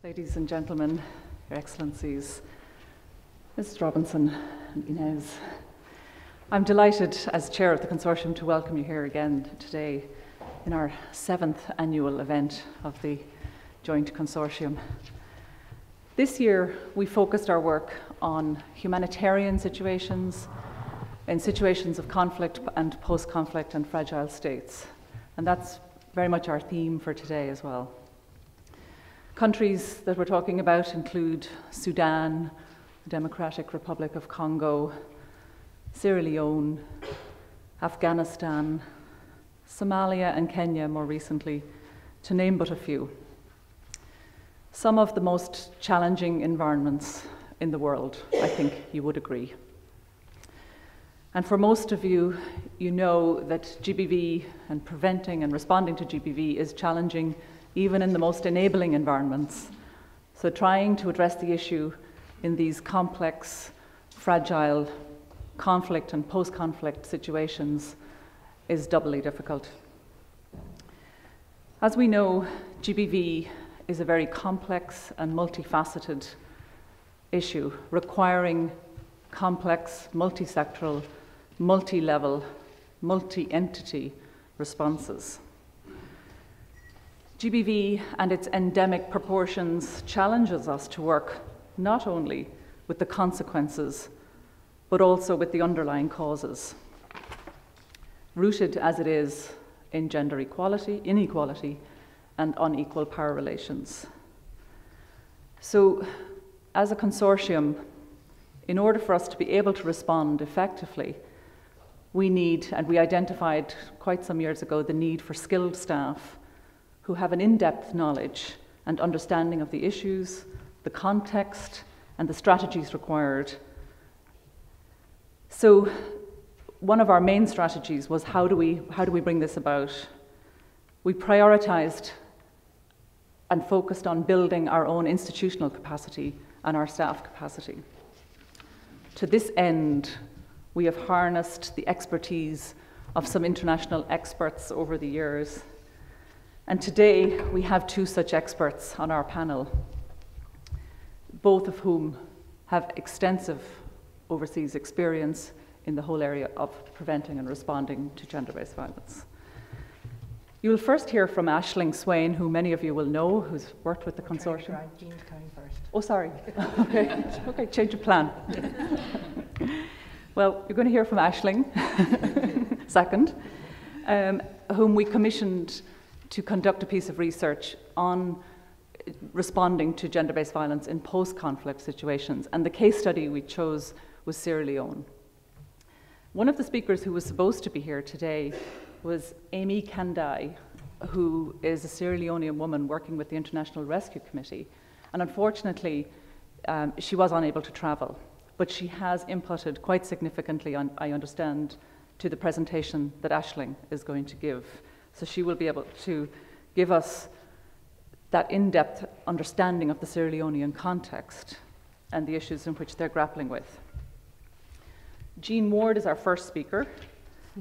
Ladies and gentlemen, Your Excellencies, Mrs. Robinson and Inez, I'm delighted as Chair of the Consortium to welcome you here again today in our 7th annual event of the Joint Consortium. This year we focused our work on humanitarian situations, in situations of conflict and post-conflict and fragile states, and that's very much our theme for today as well. Countries that we're talking about include Sudan, the Democratic Republic of Congo, Sierra Leone, Afghanistan, Somalia and Kenya more recently, to name but a few. Some of the most challenging environments in the world, I think you would agree. And for most of you, you know that GBV and preventing and responding to GBV is challenging even in the most enabling environments. So trying to address the issue in these complex, fragile, conflict and post-conflict situations is doubly difficult. As we know, GBV is a very complex and multifaceted issue requiring complex, multisectoral, multi-level, multi-entity responses. GBV and its endemic proportions challenges us to work not only with the consequences, but also with the underlying causes, rooted as it is in gender equality, inequality, and unequal power relations. So, as a consortium, in order for us to be able to respond effectively, we need, and we identified quite some years ago, the need for skilled staff who have an in-depth knowledge and understanding of the issues, the context, and the strategies required. So one of our main strategies was how do we bring this about? We prioritized and focused on building our own institutional capacity and our staff capacity. To this end, we have harnessed the expertise of some international experts over the years. And today, we have two such experts on our panel, both of whom have extensive overseas experience in the whole area of preventing and responding to gender-based violence. You will first hear from Aisling Swain, who many of you will know, who's worked with the consortium. Jeanne's coming first. Oh, sorry. Okay, change of plan. Well, you're going to hear from Aisling second, whom we commissioned to conduct a piece of research on responding to gender-based violence in post-conflict situations. And the case study we chose was Sierra Leone. One of the speakers who was supposed to be here today was Amy Kandai, who is a Sierra Leonean woman working with the International Rescue Committee. And unfortunately, she was unable to travel, but she has inputted quite significantly, I understand, to the presentation that Aisling is going to give. So she will be able to give us that in-depth understanding of the Sierra Leonean context and the issues in which they're grappling with. Jeanne Ward is our first speaker,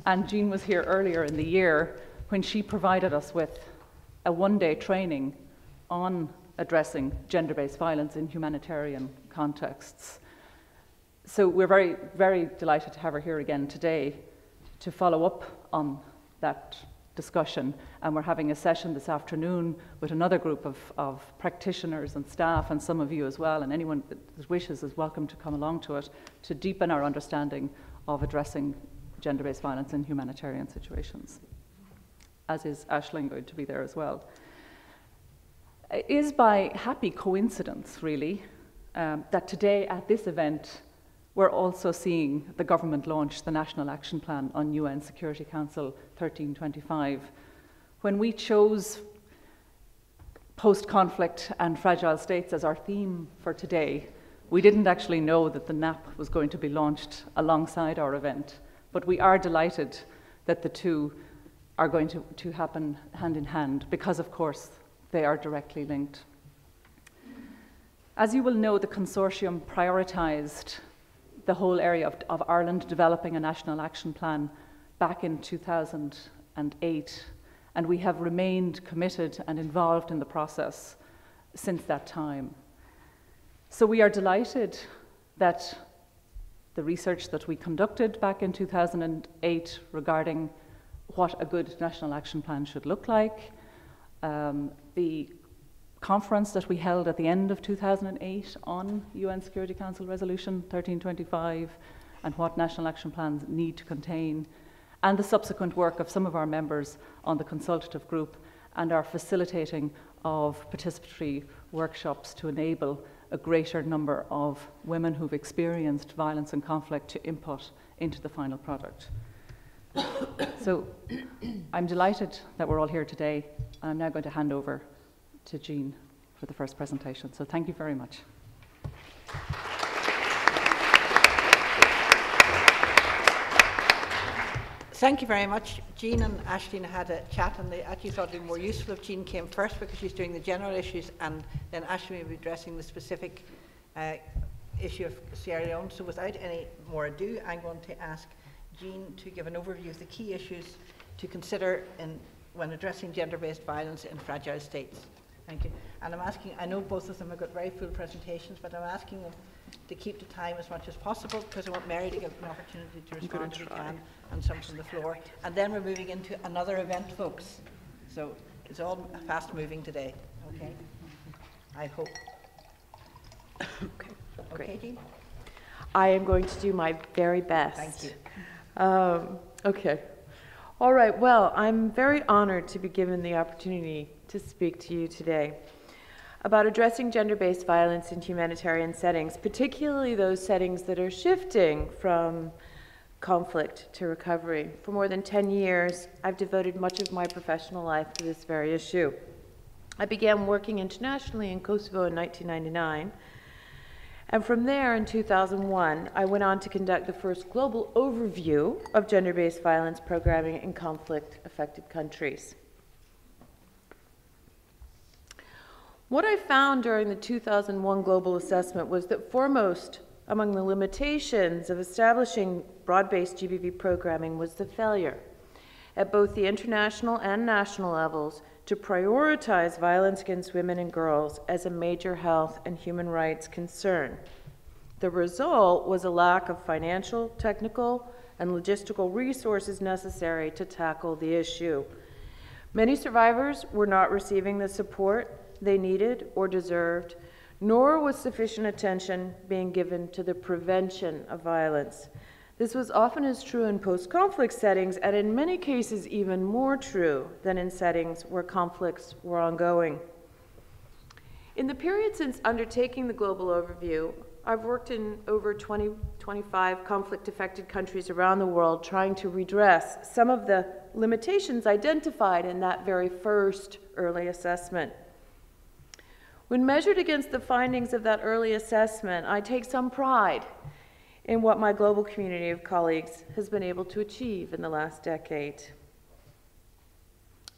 and Jeanne was here earlier in the year when she provided us with a one-day training on addressing gender-based violence in humanitarian contexts. So we're very, very delighted to have her here again today to follow up on that discussion, and we're having a session this afternoon with another group of practitioners and staff, and some of you as well, and anyone that wishes is welcome to come along to it to deepen our understanding of addressing gender-based violence in humanitarian situations, as is Aisling going to be there as well. It is by happy coincidence, really, that today at this event we're also seeing the government launch the National Action Plan on UN Security Council 1325. When we chose post-conflict and fragile states as our theme for today, we didn't actually know that the NAP was going to be launched alongside our event, but we are delighted that the two are going to happen hand in hand because, of course, they are directly linked. As you will know, the consortium prioritized the whole area of Ireland developing a national action plan back in 2008, and we have remained committed and involved in the process since that time. So we are delighted that the research that we conducted back in 2008 regarding what a good national action plan should look like, the conference that we held at the end of 2008 on UN Security Council Resolution 1325 and what national action plans need to contain, and the subsequent work of some of our members on the consultative group and our facilitating of participatory workshops to enable a greater number of women who've experienced violence and conflict to input into the final product. So I'm delighted that we're all here today, and I'm now going to hand over to Jeanne for the first presentation. So thank you very much. Thank you very much. Jeanne and Aisling had a chat, and they actually thought it would be more useful if Jeanne came first because she's doing the general issues, and then Aisling will be addressing the specific issue of Sierra Leone. So without any more ado, I'm going to ask Jeanne to give an overview of the key issues to consider when addressing gender-based violence in fragile states. Thank you. And I'm asking, I know both of them have got very full presentations, but I'm asking them to keep the time as much as possible because I want Mary to get an opportunity to respond if she can, and some from the floor. And then we're moving into another event, folks. So it's all fast moving today, okay? I hope. Okay, great. Okay, Jeanne? I am going to do my very best. Thank you. Okay. All right, well, I'm very honored to be given the opportunity to speak to you today about addressing gender-based violence in humanitarian settings, particularly those settings that are shifting from conflict to recovery. For more than 10 years, I've devoted much of my professional life to this very issue. I began working internationally in Kosovo in 1999, and from there in 2001, I went on to conduct the first global overview of gender-based violence programming in conflict-affected countries. What I found during the 2001 global assessment was that foremost among the limitations of establishing broad-based GBV programming was the failure at both the international and national levels to prioritize violence against women and girls as a major health and human rights concern. The result was a lack of financial, technical, and logistical resources necessary to tackle the issue. Many survivors were not receiving the support they needed or deserved, nor was sufficient attention being given to the prevention of violence. This was often as true in post-conflict settings, and in many cases even more true than in settings where conflicts were ongoing. In the period since undertaking the global overview, I've worked in over 25 conflict-affected countries around the world trying to redress some of the limitations identified in that very first early assessment. When measured against the findings of that early assessment, I take some pride in what my global community of colleagues has been able to achieve in the last decade.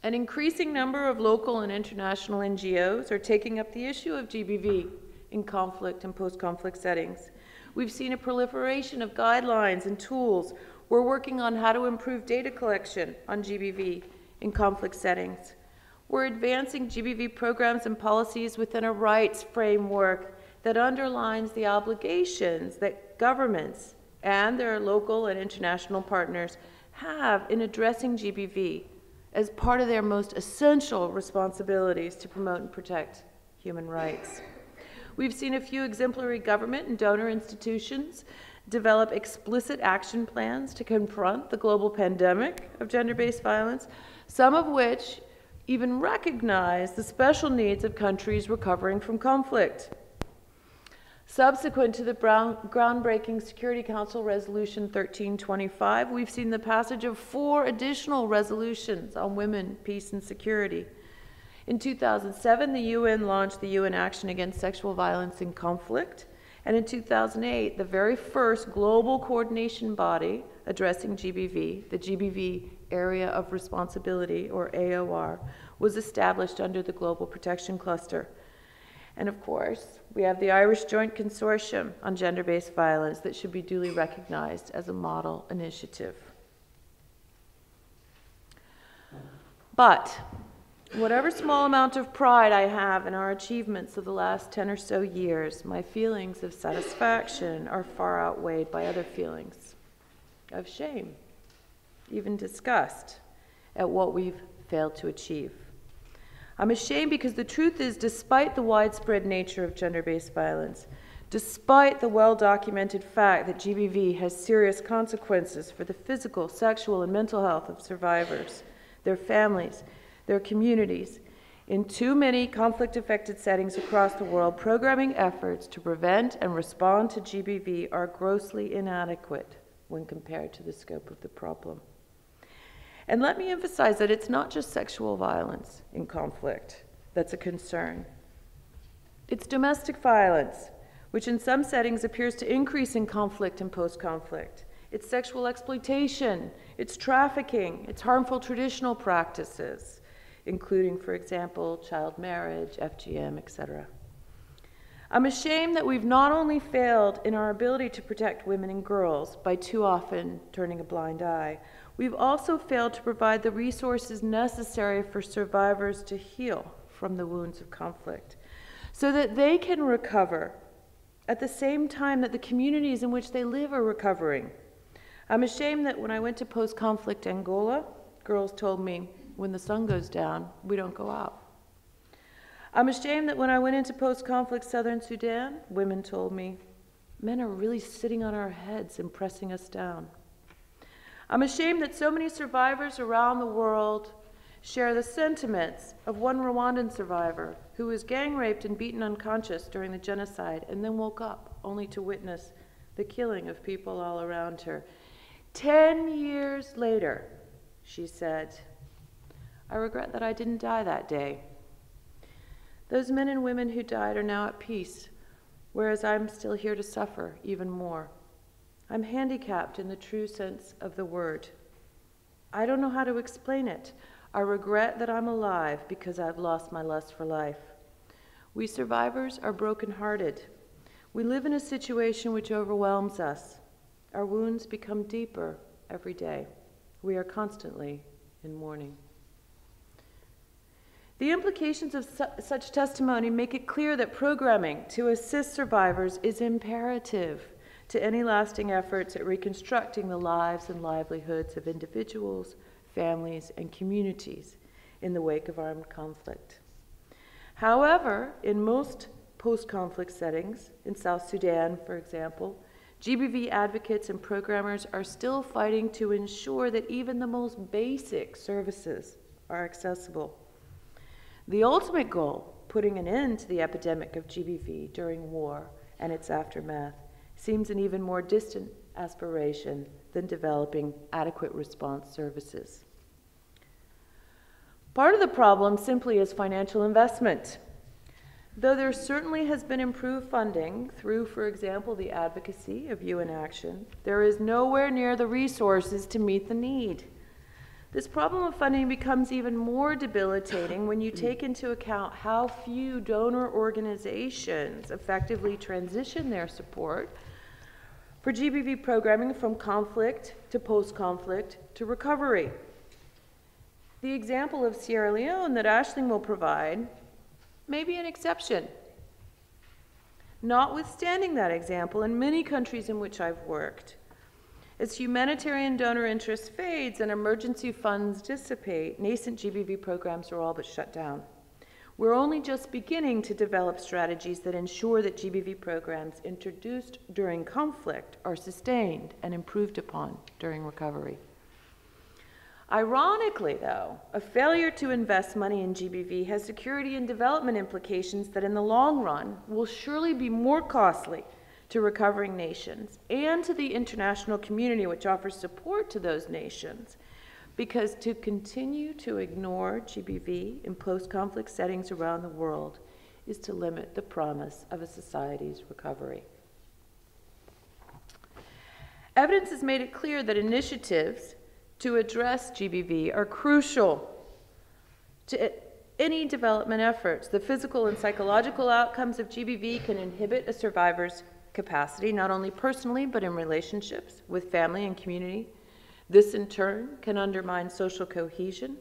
An increasing number of local and international NGOs are taking up the issue of GBV in conflict and post-conflict settings. We've seen a proliferation of guidelines and tools. We're working on how to improve data collection on GBV in conflict settings. We're advancing GBV programs and policies within a rights framework that underlines the obligations that governments and their local and international partners have in addressing GBV as part of their most essential responsibilities to promote and protect human rights. We've seen a few exemplary government and donor institutions develop explicit action plans to confront the global pandemic of gender-based violence, some of which even recognize the special needs of countries recovering from conflict. Subsequent to the groundbreaking Security Council Resolution 1325, we've seen the passage of 4 additional resolutions on women, peace, and security. In 2007, the UN launched the UN Action Against Sexual Violence in Conflict, and in 2008, the very first global coordination body addressing GBV, the GBV Area of Responsibility, or AOR, was established under the Global Protection Cluster. And of course, we have the Irish Joint Consortium on Gender-Based Violence that should be duly recognized as a model initiative. But Whatever small amount of pride I have in our achievements of the last 10 or so years, my feelings of satisfaction are far outweighed by other feelings of shame, even disgust at what we've failed to achieve. I'm ashamed because the truth is, despite the widespread nature of gender-based violence, despite the well-documented fact that GBV has serious consequences for the physical, sexual, and mental health of survivors, their families, their communities, in too many conflict-affected settings across the world, programming efforts to prevent and respond to GBV are grossly inadequate when compared to the scope of the problem. And let me emphasize that it's not just sexual violence in conflict that's a concern. It's domestic violence, which in some settings appears to increase in conflict and post-conflict. It's sexual exploitation, it's trafficking, it's harmful traditional practices, including, for example, child marriage, FGM, etc. I'm ashamed that we've not only failed in our ability to protect women and girls by too often turning a blind eye, we've also failed to provide the resources necessary for survivors to heal from the wounds of conflict, so that they can recover at the same time that the communities in which they live are recovering. I'm ashamed that when I went to post-conflict Angola, girls told me, when the sun goes down, we don't go out. I'm ashamed that when I went into post-conflict Southern Sudan, women told me, men are really sitting on our heads and pressing us down. I'm ashamed that so many survivors around the world share the sentiments of one Rwandan survivor who was gang raped and beaten unconscious during the genocide and then woke up only to witness the killing of people all around her. 10 years later, she said, I regret that I didn't die that day. Those men and women who died are now at peace, whereas I'm still here to suffer even more. I'm handicapped in the true sense of the word. I don't know how to explain it. I regret that I'm alive because I've lost my lust for life. We survivors are brokenhearted. We live in a situation which overwhelms us. Our wounds become deeper every day. We are constantly in mourning. The implications of such testimony make it clear that programming to assist survivors is imperative to any lasting efforts at reconstructing the lives and livelihoods of individuals, families, and communities in the wake of armed conflict. However, in most post-conflict settings, in South Sudan, for example, GBV advocates and programmers are still fighting to ensure that even the most basic services are accessible. The ultimate goal, putting an end to the epidemic of GBV during war and its aftermath, seems an even more distant aspiration than developing adequate response services. Part of the problem simply is financial investment. Though there certainly has been improved funding through, for example, the advocacy of UN Action, there is nowhere near the resources to meet the need. This problem of funding becomes even more debilitating when you take into account how few donor organizations effectively transition their support for GBV programming from conflict to post-conflict to recovery. The example of Sierra Leone that Aisling will provide may be an exception. Notwithstanding that example, in many countries in which I've worked, as humanitarian donor interest fades and emergency funds dissipate, nascent GBV programs are all but shut down. We're only just beginning to develop strategies that ensure that GBV programs introduced during conflict are sustained and improved upon during recovery. Ironically, though, a failure to invest money in GBV has security and development implications that in the long run will surely be more costly to recovering nations and to the international community which offers support to those nations, because to continue to ignore GBV in post-conflict settings around the world is to limit the promise of a society's recovery. Evidence has made it clear that initiatives to address GBV are crucial to any development efforts. The physical and psychological outcomes of GBV can inhibit a survivor's capacity, not only personally, but in relationships with family and community. This, in turn, can undermine social cohesion,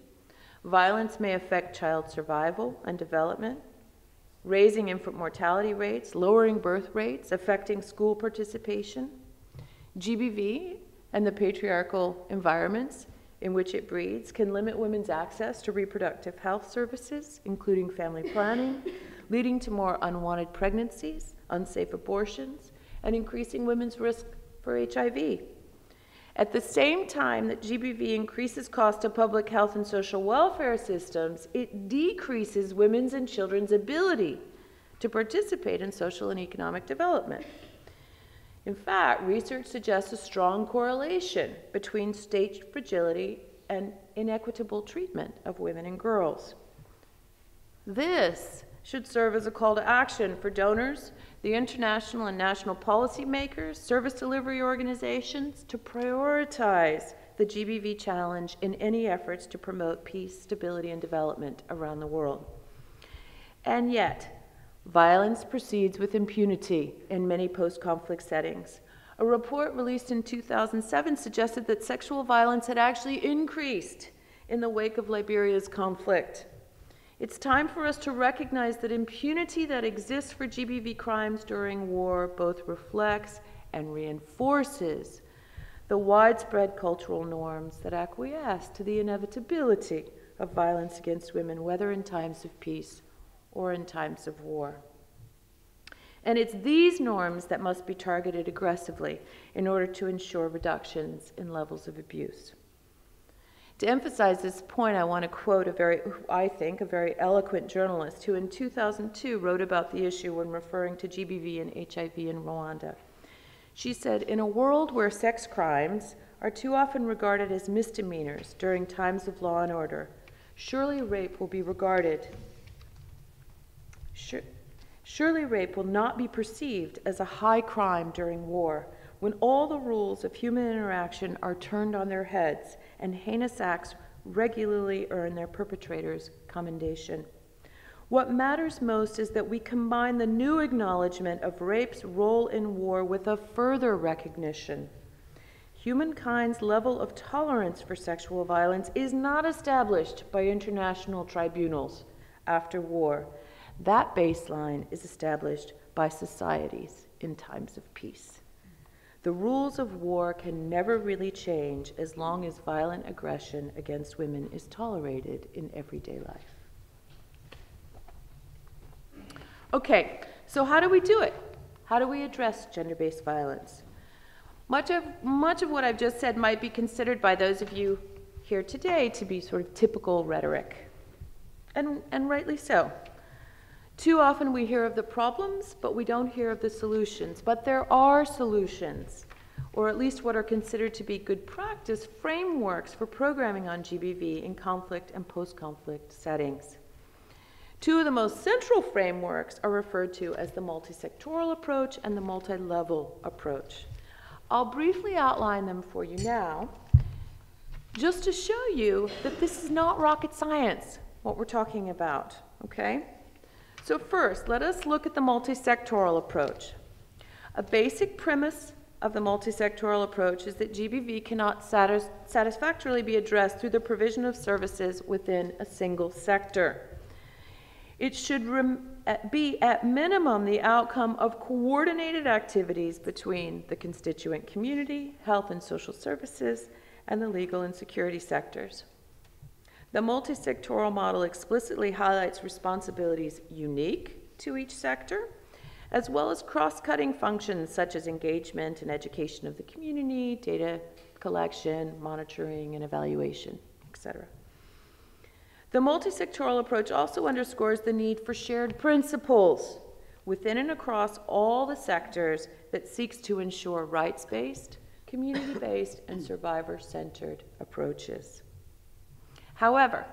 Violence may affect child survival and development, raising infant mortality rates, lowering birth rates, affecting school participation. GBV and the patriarchal environments in which it breeds can limit women's access to reproductive health services, including family planning, leading to more unwanted pregnancies, unsafe abortions, and increasing women's risk for HIV. At the same time that GBV increases cost to public health and social welfare systems, it decreases women's and children's ability to participate in social and economic development. In fact, research suggests a strong correlation between stage fragility and inequitable treatment of women and girls. This should serve as a call to action for donors, the international and national policymakers, service delivery organizations to prioritize the GBV challenge in any efforts to promote peace, stability, and development around the world. And yet, violence proceeds with impunity in many post-conflict settings. A report released in 2007 suggested that sexual violence had actually increased in the wake of Liberia's conflict. It's time for us to recognize that impunity that exists for GBV crimes during war both reflects and reinforces the widespread cultural norms that acquiesce to the inevitability of violence against women, whether in times of peace or in times of war. And it's these norms that must be targeted aggressively in order to ensure reductions in levels of abuse. To emphasize this point, I want to quote a very eloquent journalist who in 2002 wrote about the issue when referring to GBV and HIV in Rwanda. She said, "In a world where sex crimes are too often regarded as misdemeanors during times of law and order, surely rape will not be perceived as a high crime during war, when all the rules of human interaction are turned on their heads and heinous acts regularly earn their perpetrators commendation. What matters most is that we combine the new acknowledgement of rape's role in war with a further recognition. Humankind's level of tolerance for sexual violence is not established by international tribunals after war. That baseline is established by societies in times of peace. The rules of war can never really change as long as violent aggression against women is tolerated in everyday life." Okay, so how do we do it? How do we address gender-based violence? Much of what I've just said might be considered by those of you here today to be sort of typical rhetoric, and rightly so. Too often we hear of the problems, but we don't hear of the solutions. But there are solutions, or at least what are considered to be good practice frameworks for programming on GBV in conflict and post-conflict settings. Two of the most central frameworks are referred to as the multisectoral approach and the multilevel approach. I'll briefly outline them for you now, just to show you that this is not rocket science, what we're talking about, okay? So first, let us look at the multisectoral approach. A basic premise of the multisectoral approach is that GBV cannot satisfactorily be addressed through the provision of services within a single sector. It should be, at minimum, the outcome of coordinated activities between the constituent community, health and social services, and the legal and security sectors. The multisectoral model explicitly highlights responsibilities unique to each sector, as well as cross-cutting functions such as engagement and education of the community, data collection, monitoring, and evaluation, etc. The multisectoral approach also underscores the need for shared principles within and across all the sectors that seeks to ensure rights-based, community-based, and survivor-centered approaches. However,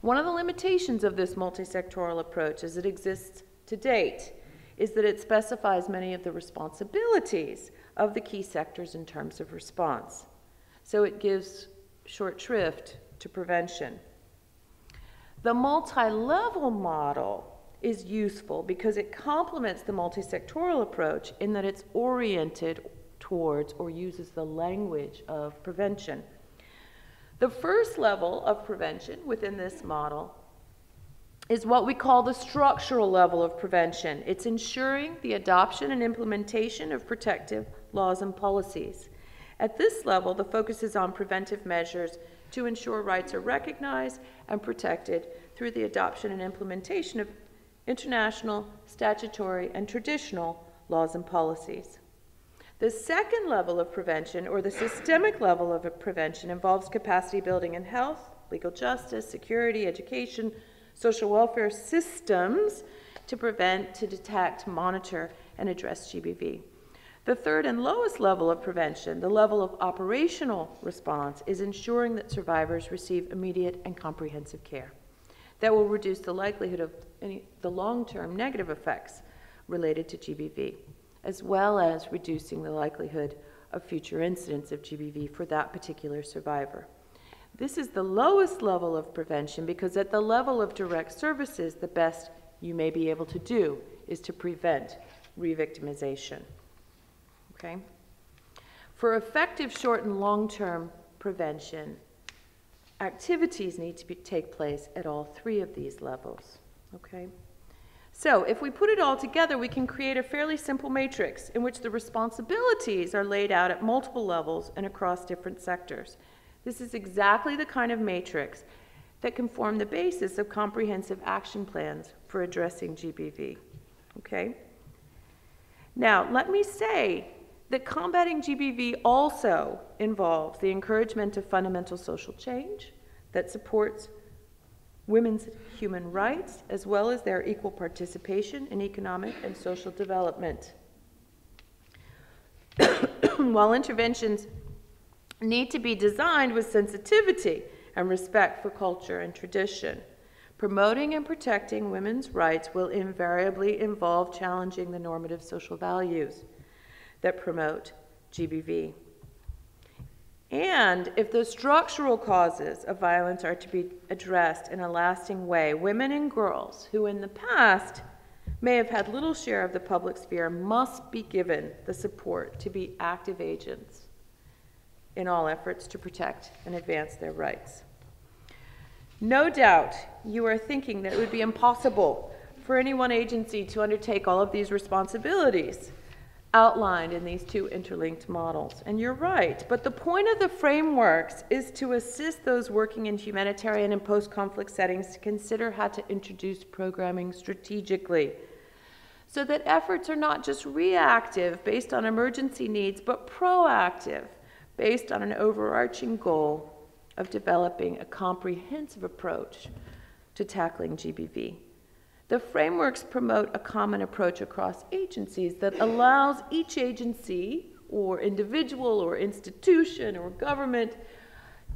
one of the limitations of this multisectoral approach as it exists to date is that it specifies many of the responsibilities of the key sectors in terms of response. So it gives short shrift to prevention. The multi-level model is useful because it complements the multisectoral approach in that it's oriented towards or uses the language of prevention. The first level of prevention within this model is what we call the structural level of prevention. It's ensuring the adoption and implementation of protective laws and policies. At this level, the focus is on preventive measures to ensure rights are recognized and protected through the adoption and implementation of international, statutory, and traditional laws and policies. The second level of prevention, or the systemic level of prevention, involves capacity building in health, legal justice, security, education, social welfare systems to prevent, to detect, monitor, and address GBV. The third and lowest level of prevention, the level of operational response, is ensuring that survivors receive immediate and comprehensive care that will reduce the likelihood of the long-term negative effects related to GBV, as well as reducing the likelihood of future incidents of GBV for that particular survivor. This is the lowest level of prevention because at the level of direct services, the best you may be able to do is to prevent re-victimization. Okay? For effective short and long-term prevention, activities need to take place at all three of these levels. Okay? So if we put it all together, we can create a fairly simple matrix in which the responsibilities are laid out at multiple levels and across different sectors. This is exactly the kind of matrix that can form the basis of comprehensive action plans for addressing GBV. Okay? Now, let me say that combating GBV also involves the encouragement of fundamental social change that supports women's human rights, as well as their equal participation in economic and social development. While interventions need to be designed with sensitivity and respect for culture and tradition, promoting and protecting women's rights will invariably involve challenging the normative social values that promote GBV. And if the structural causes of violence are to be addressed in a lasting way, women and girls who in the past may have had little share of the public sphere must be given the support to be active agents in all efforts to protect and advance their rights. No doubt you are thinking that it would be impossible for any one agency to undertake all of these responsibilities outlined in these two interlinked models. And you're right, but the point of the frameworks is to assist those working in humanitarian and post-conflict settings to consider how to introduce programming strategically, so that efforts are not just reactive based on emergency needs, but proactive based on an overarching goal of developing a comprehensive approach to tackling GBV. The frameworks promote a common approach across agencies that allows each agency or individual or institution or government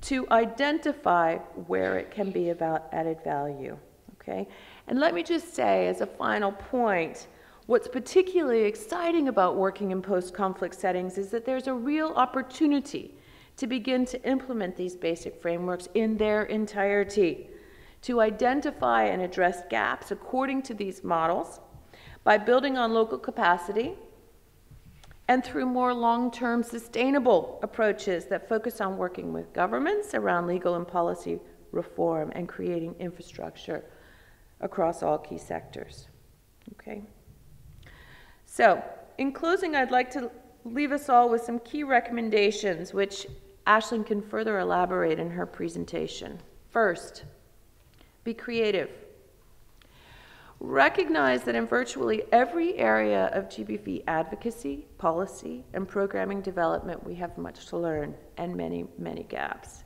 to identify where it can be about added value. Okay? And let me just say as a final point, what's particularly exciting about working in post-conflict settings is that there's a real opportunity to begin to implement these basic frameworks in their entirety, to identify and address gaps according to these models by building on local capacity and through more long-term sustainable approaches that focus on working with governments around legal and policy reform and creating infrastructure across all key sectors. Okay? So, in closing, I'd like to leave us all with some key recommendations which Ashlyn can further elaborate in her presentation. First, be creative. Recognize that in virtually every area of GBV advocacy, policy, and programming development, we have much to learn and many, many gaps.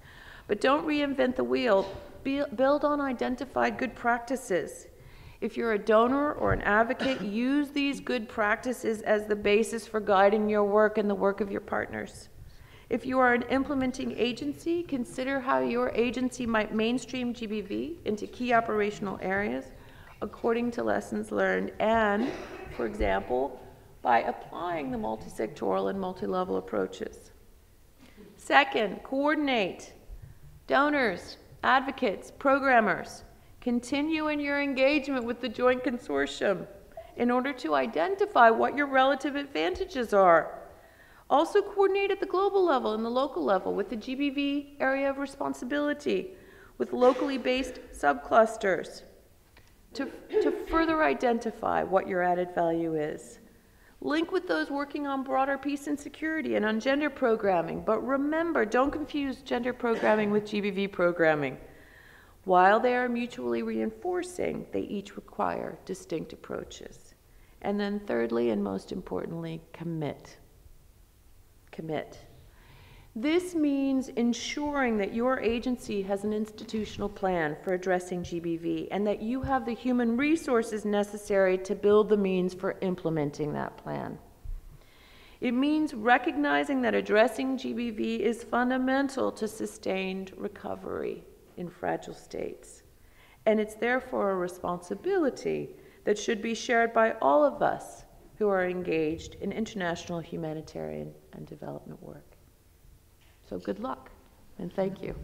But don't reinvent the wheel. Build on identified good practices. If you're a donor or an advocate, use these good practices as the basis for guiding your work and the work of your partners. If you are an implementing agency, consider how your agency might mainstream GBV into key operational areas according to lessons learned and, for example, by applying the multisectoral and multi-level approaches. Second, coordinate. Donors, advocates, programmers, continue in your engagement with the joint consortium in order to identify what your relative advantages are. Also coordinate at the global level and the local level with the GBV area of responsibility, with locally based subclusters to further identify what your added value is. Link with those working on broader peace and security and on gender programming, but remember, don't confuse gender programming with GBV programming. While they are mutually reinforcing, they each require distinct approaches. And then thirdly, and most importantly, commit. Commit. This means ensuring that your agency has an institutional plan for addressing GBV and that you have the human resources necessary to build the means for implementing that plan. It means recognizing that addressing GBV is fundamental to sustained recovery in fragile states. And it's therefore a responsibility that should be shared by all of us who are engaged in international humanitarian and development work. So good luck, and thank you.